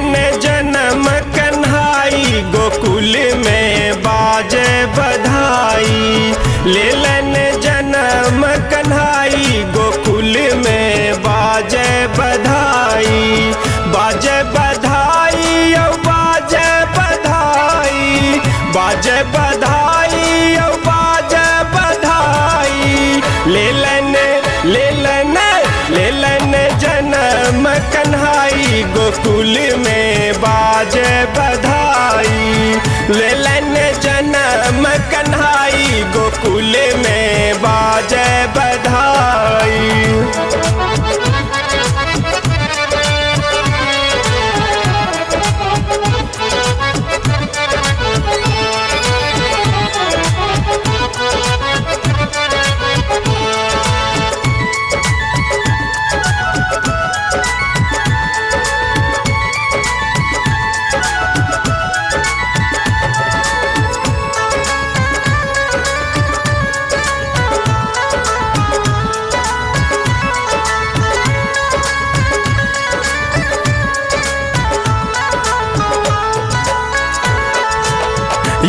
लेलन जन्म कन्हाई गोकुल में बाजे बधाई। लेलन जन्म कन्हाई गोकुल में बाजे बधाई। बाजे बधाई औ बाजे बधाई। बाजे बधाई औ बाजे बधाई। लेलन लेलन लेलन जन्म कन्हाई गोकुल में बाजे बधाई। लेलन जन्म कन्हाई गोकुल में बाजे बधाई।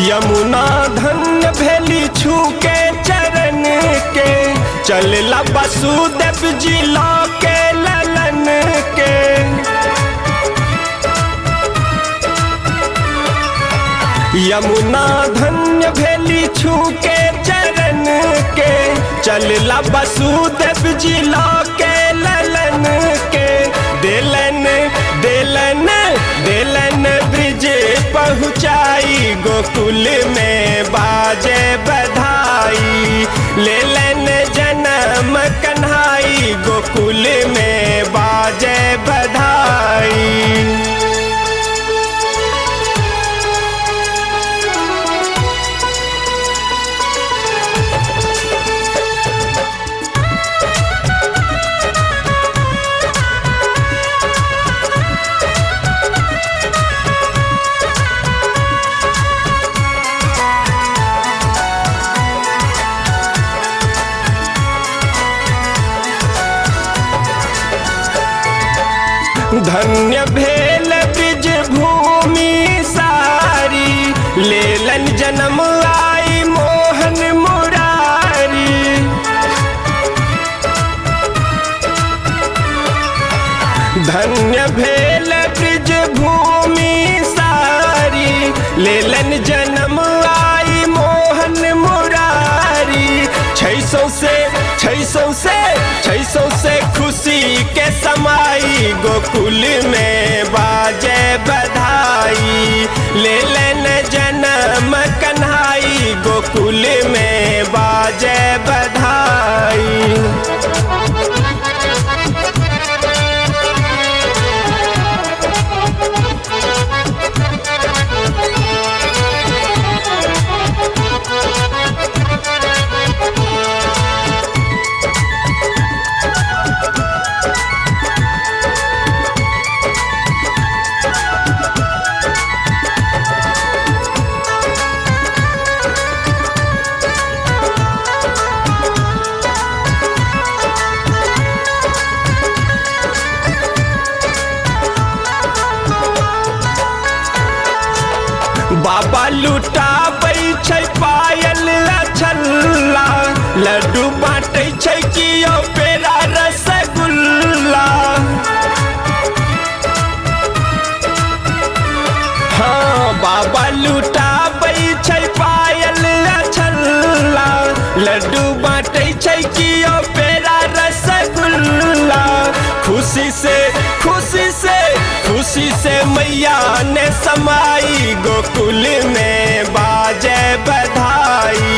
यमुना धन्य भेली छू के चरण के। चलला वसुदेव जी के ललन के। यमुना धन्य भेली छू के चरण के। चलला वसुदेव जी के ललन के। देलन देलन देलन ब्रिज पहुँचाई गोकुल में बाजे बधाई। लेलन जन्म कन्हाई गोकुल में बाजे बधाई। धन्य भेल ब्रिज भूमि सारी। लेलन जन्म आई मोहन मुरारी। धन्य भेल ब्रिज भूमि सारी। लेलन जन्म आई मोहन मुरारी। 600 से खुशी के समाई गोकुल में बाजे बधाई। लेलन जन्म कन्हाई गोकुल में बाजे बधाई। बाबा लुटाबै छै पायल अछल्ला। लड्डू बाँटै छै कियो पेड़ा रसगुल्ला। हाँ बाबा लुटाबै छै पायल अछल्ला। लड्डू बाँटै छै कियो पेड़ा रसगुल्ला। खुशी से मैया ने समाई गोकुल में बाजे बधाई।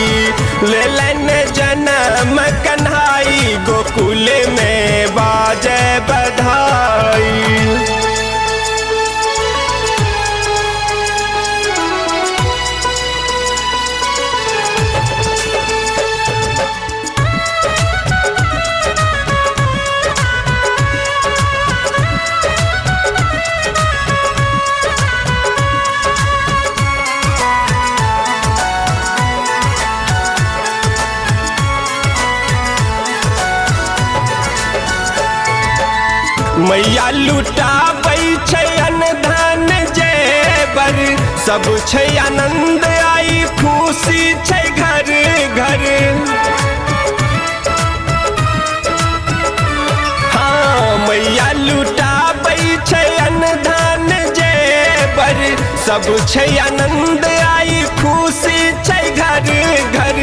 लेलन जन्म कन्हाई गोकुल में बाजे बधाई। सब छै आनंद आई खुशी छै घर घर। हाँ मैया लुटाबै छै अन्न धान जेवर, सब छै आनंद आई खुशी छै घर घर।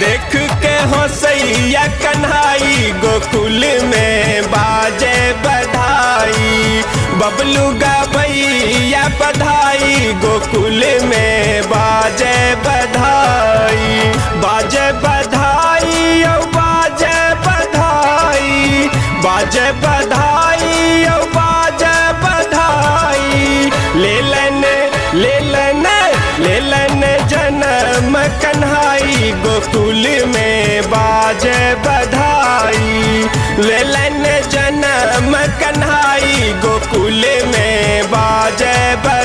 देख के हंसैया कन्हाई गोकुल में बाजे बधाई। बबलू गवैया बधाई गोकुल में बाजे बधाई। बाजे बधाई ओ बाजे बधाई, बाजे बधाई ओ बाजे बधाई। ले लन जन्म कन्हाई गोकुल में बाजे बधाई। ले लन जन्म कन्हाई गोकुल में बाजे बधाई।